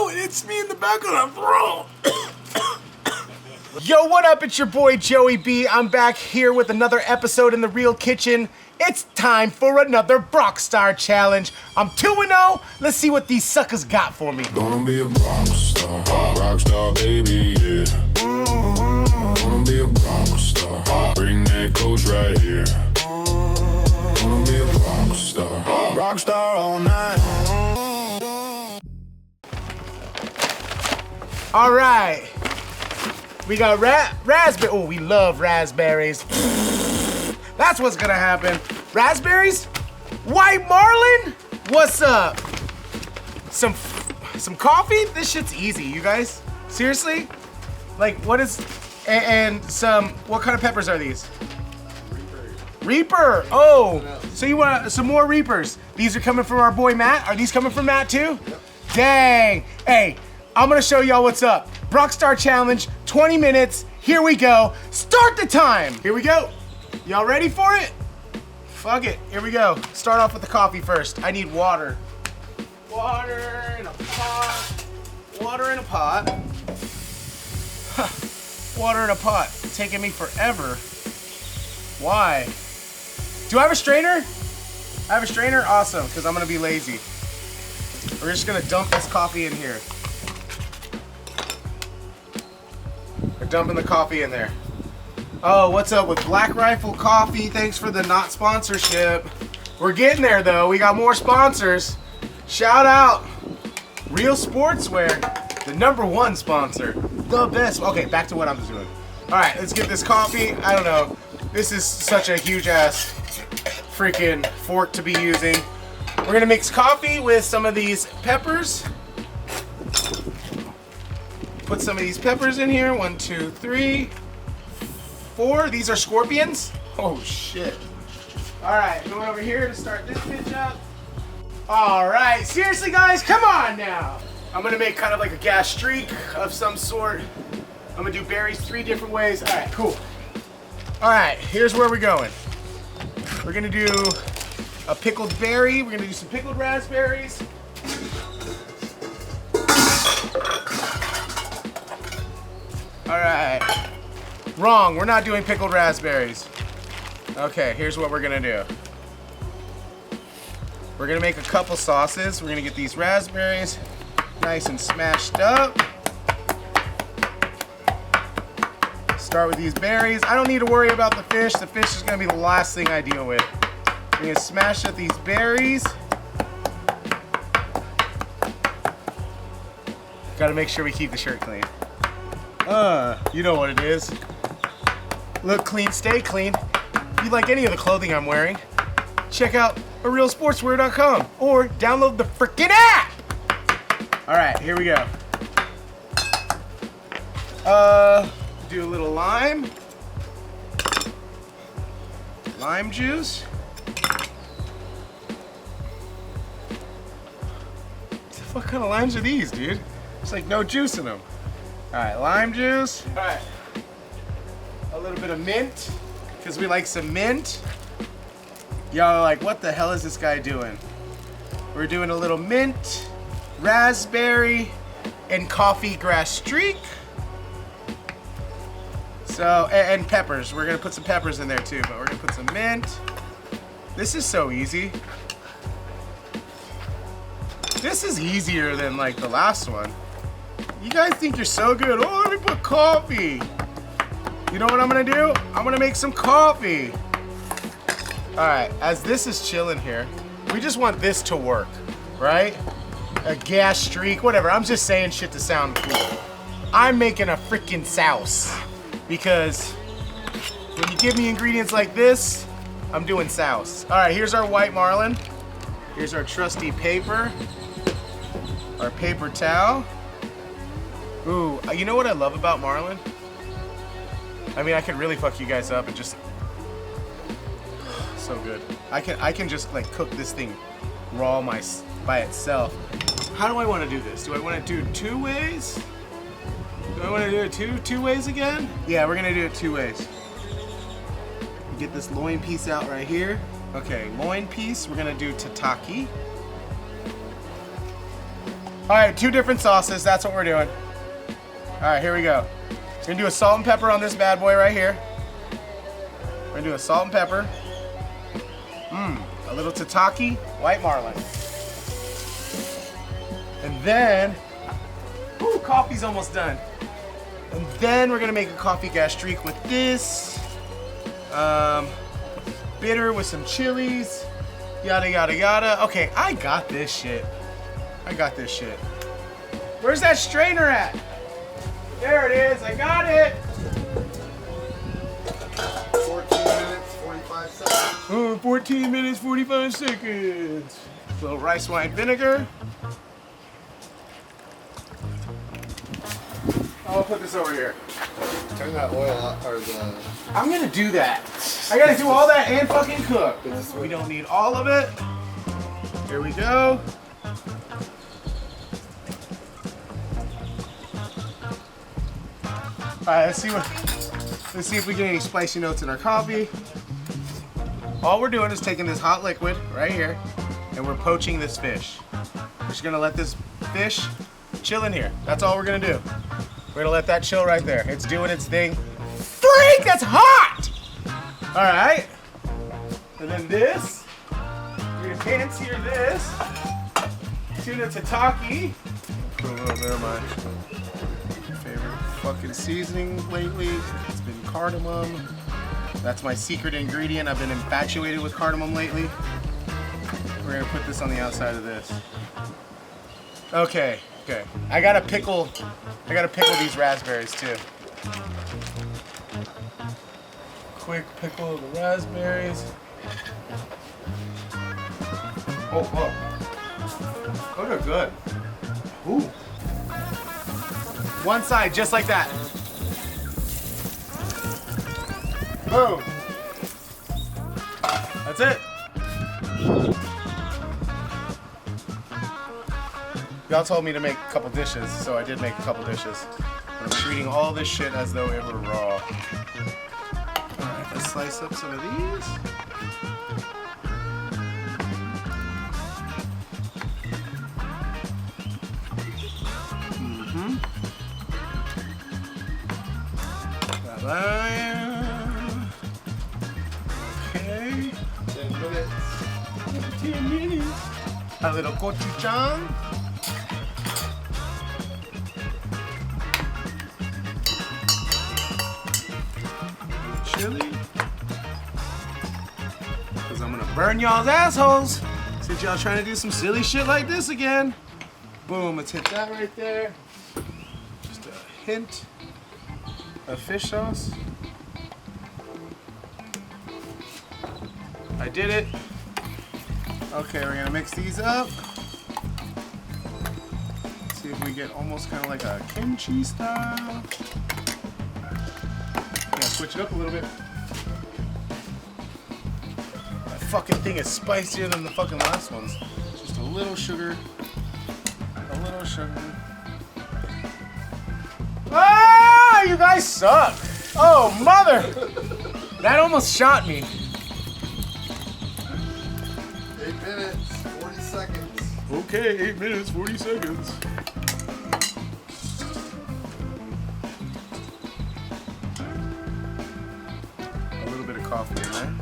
no, it's me in the back of the throat. Yo, what up? It's your boy Joey B. I'm back here with another episode in the Reel Kitchen. It's time for another Rockstar Challenge. I'm 2-0. Let's see what these suckers got for me. Gonna be a rockstar baby, yeah. Gonna be a rockstar. Bring that coach right here. Gonna be a rockstar all night. All right. We got raspberry. Oh, we love raspberries. That's what's gonna happen. Raspberries? White Marlin? What's up? Some coffee? This shit's easy, you guys. Seriously? Like, what is... And some... What kind of peppers are these? Reaper. Oh, so you want some more Reapers. These are coming from our boy Matt. Are these coming from Matt too? Yep. Dang. Hey, I'm gonna show y'all what's up. Rockstar Challenge, 20 minutes. Here we go. Start the time. Here we go. Y'all ready for it? Fuck it. Here we go. Start off with the coffee first. I need water. Water in a pot. Water in a pot. Huh. Water in a pot. Taking me forever. Why? Do I have a strainer? I have a strainer? Awesome, because I'm gonna be lazy. We're just gonna dump this coffee in here. We're dumping the coffee in there. Oh, what's up with Black Rifle Coffee? Thanks for the not sponsorship. We're getting there though. We got more sponsors. Shout out Reel Sportswear, the #1 sponsor. The best. Okay, back to what I'm doing. All right, let's get this coffee. I don't know. This is such a huge ass freaking fork to be using. We're gonna mix coffee with some of these peppers. Put some of these peppers in here. 1, 2, 3, 4. These are scorpions. Oh shit. All right, going over here to start this bitch up. All right, seriously guys, come on now. I'm gonna make kind of like a gas streak of some sort. I'm gonna do berries 3 different ways. All right, cool. All right, here's where we're going. We're gonna do a pickled berry. We're gonna do some pickled raspberries. All right. Wrong, we're not doing pickled raspberries. Okay, here's what we're gonna do. We're gonna make a couple sauces. We're gonna get these raspberries nice and smashed up. Start with these berries. I don't need to worry about the fish. The fish is gonna be the last thing I deal with. We're gonna smash up these berries. Gotta make sure we keep the shirt clean. You know what it is. Look clean, stay clean. If you like any of the clothing I'm wearing, check out areelsportswear.com or download the freaking app. All right, here we go. Do a little lime juice. What kind of limes are these, dude? It's like no juice in them. All right, lime juice. All right, a little bit of mint, because we like some mint. Y'all are like, what the hell is this guy doing? We're doing a little mint, raspberry, and coffee grass streak. So, and peppers. We're gonna put some peppers in there too, but we're gonna put some mint. This is so easy. This is easier than like the last one. You guys think you're so good. Oh, let me put coffee. You know what I'm gonna do? I'm gonna make some coffee. All right, as this is chilling here, we just want this to work, right? A gas streak, whatever. I'm just saying shit to sound cool. I'm making a freaking sauce. Because when you give me ingredients like this, I'm doing sauce. All right, here's our white marlin. Here's our trusty paper. Our paper towel. Ooh, you know what I love about marlin? I mean, I could really fuck you guys up and just... So good. I can just like cook this thing raw by itself. How do I want to do this? Do I want to do 2 ways? Do I want to do it two ways again? Yeah, we're gonna do it 2 ways. Get this loin piece out right here. Okay, loin piece, we're gonna do tataki. All right, 2 different sauces. That's what we're doing. All right, here we go. We're gonna do a salt and pepper on this bad boy right here. We're gonna do a salt and pepper. A little tataki, white marlin. And then, ooh, coffee's almost done. And then we're gonna make a coffee gastrique with this. Bitter with some chilies. Yada, yada, yada. Okay, I got this shit. I got this shit. Where's that strainer at? There it is, I got it. 14 minutes, 45 seconds. 14 minutes, 45 seconds. A little rice wine vinegar. I'll put this over here. Turn that oil out, or the... I'm gonna do that. I gotta do all that and fucking cook. We don't need all of it. Here we go. All right, let's see if we get any spicy notes in our coffee. All we're doing is taking this hot liquid right here, and we're poaching this fish. We're just gonna let this fish chill in here. That's all we're gonna do. We're gonna let that chill right there. It's doing its thing. Freak, that's hot! All right. And then this, you're gonna pan sear this. Tuna tataki. Put a little bit of my favorite fucking seasoning lately. It's been cardamom. That's my secret ingredient. I've been infatuated with cardamom lately. We're gonna put this on the outside of this. Okay, okay. I gotta pickle these raspberries too. Quick pickle of the raspberries. Oh, oh. Those are good. Ooh. One side, just like that. Boom. That's it. Y'all told me to make a couple dishes, so I did make a couple dishes. I'm treating all this shit as though it were raw. Alright, let's slice up some of these. Okay. 10 minutes. 10 minutes. A little gochujang. Chili. Because I'm going to burn y'all's assholes since y'all trying to do some silly shit like this again. Boom, let's hit that right there. Just a hint of fish sauce. I did it. Okay, we're gonna mix these up. See if we get almost kind of like a kimchi style. Gonna switch it up a little bit. That fucking thing is spicier than the fucking last ones. Just a little sugar. A little sugar. Ah, you guys suck. Oh, mother. That almost shot me. 8 minutes, 40 seconds. Okay, 8 minutes, 40 seconds. A little bit of coffee in there.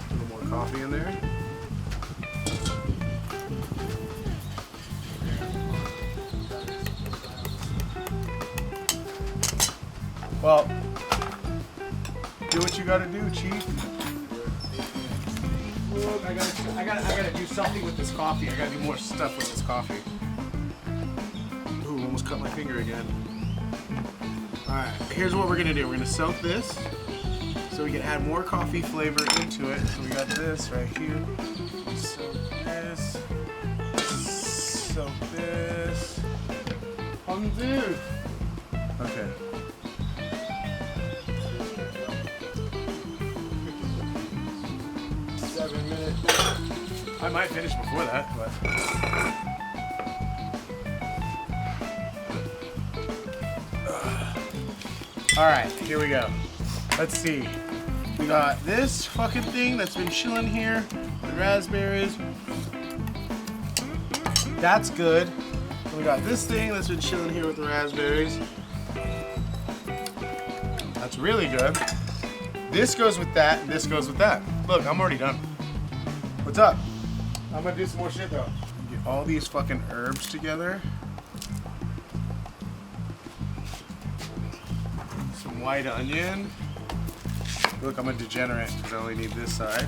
A little more coffee in there. Well, do what you gotta do, Chief. Look, I gotta do something with this coffee. I gotta do more stuff with this coffee. Ooh, almost cut my finger again. Alright, here's what we're gonna do. We're gonna soak this so we can add more coffee flavor into it. So we got this right here. Soak this. Soak this. Dude. Okay. I might finish before that, but. All right, here we go. Let's see. We got this fucking thing that's been chilling here. The raspberries. That's good. We got this thing that's been chilling here with the raspberries. That's really good. This goes with that, and this goes with that. Look, I'm already done. What's up? I'm gonna do some more shit though. Get all these fucking herbs together. Some white onion. Look, I'm a degenerate because I only need this side.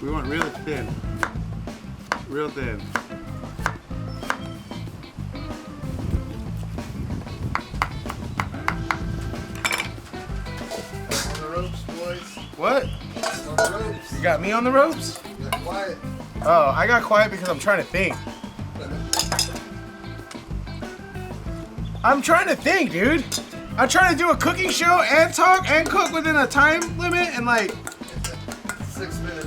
We want real thin. Real thin. On the ropes, boys. What? On the ropes. You got me on the ropes? Get quiet. Oh, I got quiet because I'm trying to think. I'm trying to think, dude. I'm trying to do a cooking show and talk and cook within a time limit and like 6 minutes.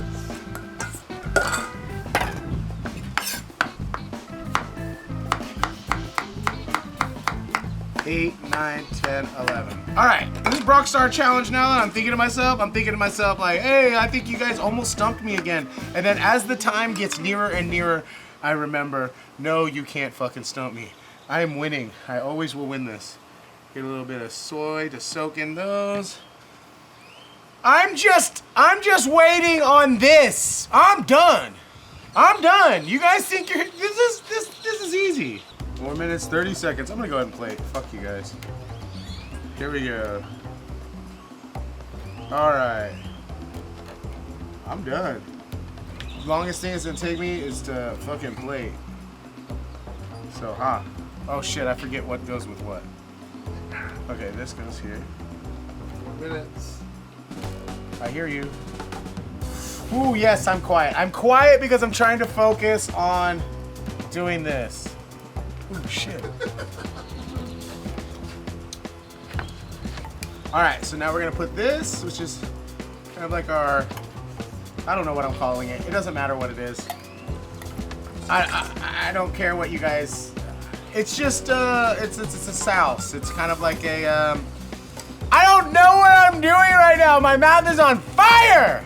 8, 9, 10, 11. All right, this is Brockstar Challenge now that I'm thinking to myself like, hey, I think you guys almost stumped me again. And then as the time gets nearer and nearer, I remember, no, you can't fucking stump me. I am winning. I always will win this. Get a little bit of soy to soak in those. I'm just waiting on this. I'm done. I'm done. You guys think this is easy. 4 minutes, 30 seconds. I'm gonna go ahead and play it. Fuck you guys. Here we go. All right. I'm done. The longest thing it's gonna take me is to fucking play. So, oh shit, I forget what goes with what. Okay, this goes here. 4 minutes. I hear you. Ooh, yes, I'm quiet. I'm quiet because I'm trying to focus on doing this. Ooh, shit. All right, so now we're gonna put this, which is kind of like our, I don't know what I'm calling it. It doesn't matter what it is. I don't care what you guys, it's just, it's a sauce. It's kind of like a, I don't know what I'm doing right now. My mouth is on fire.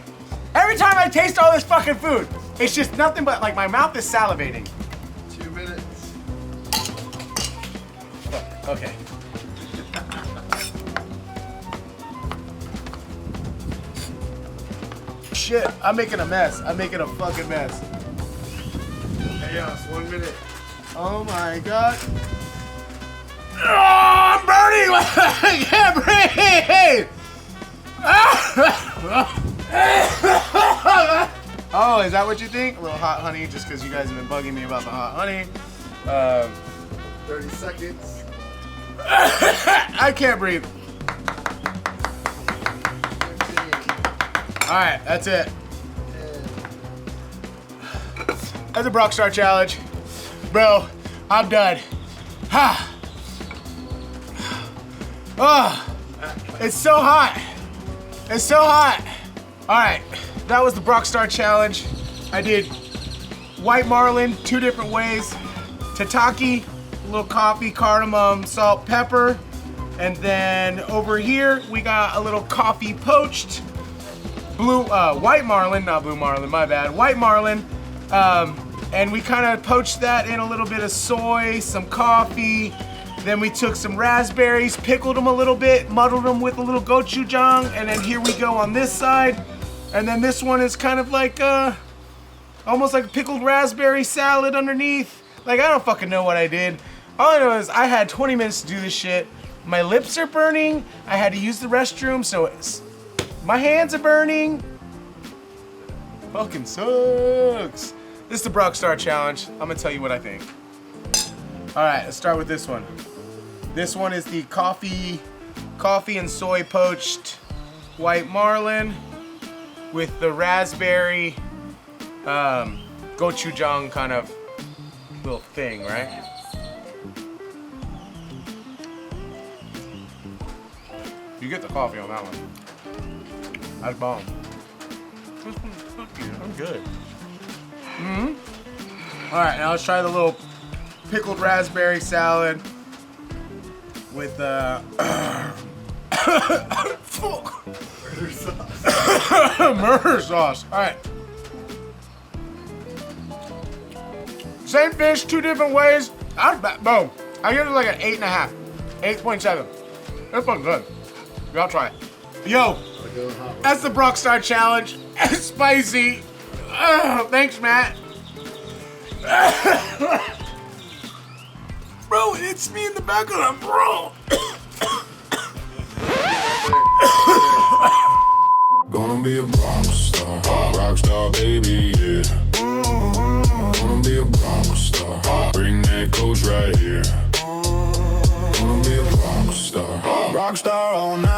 Every time I taste all this fucking food, it's just nothing but like my mouth is salivating. 2 minutes. Okay. Shit, I'm making a mess. I'm making a fucking mess. Chaos, 1 minute. Oh my god. Oh, I'm burning! I can't breathe! Oh, is that what you think? A little hot honey, just because you guys have been bugging me about the hot honey. 30 seconds. I can't breathe. 15. All right, that's it. 10. That's a Brockstar Challenge. Bro, I'm done. Ha. Oh, it's so hot. It's so hot. All right, that was the Brockstar Challenge. I did white marlin 2 different ways. Tataki, a little coffee, cardamom, salt, pepper. And then over here, we got a little coffee poached. White marlin, not blue marlin, my bad. White marlin. And we kind of poached that in a little bit of soy, some coffee. Then we took some raspberries, pickled them a little bit, muddled them with a little gochujang, and then here we go on this side. And then this one is kind of like, almost like a pickled raspberry salad underneath. Like, I don't fucking know what I did. All I know is I had 20 minutes to do this shit. My lips are burning. I had to use the restroom, so my hands are burning. Fucking sucks. This is the Brockstar Challenge. I'm gonna tell you what I think. All right, let's start with this one. This one is the coffee and soy poached white marlin with the raspberry gochujang kind of little thing, right? You get the coffee on that one. That's bomb. I'm good. All right, now let's try the little pickled raspberry salad with murder sauce. All right. Same fish, two different ways. Boom. I give it like an 8.5. 8.7. That's fucking good. Y'all try it. Yo, that's the Brockstar Challenge. It's spicy. Thanks, Matt. Bro, it's me in the back of them, bro. Gonna be a rock star, baby, yeah. Gonna be a rock star, bring that coach right here. Gonna be a rock star all night.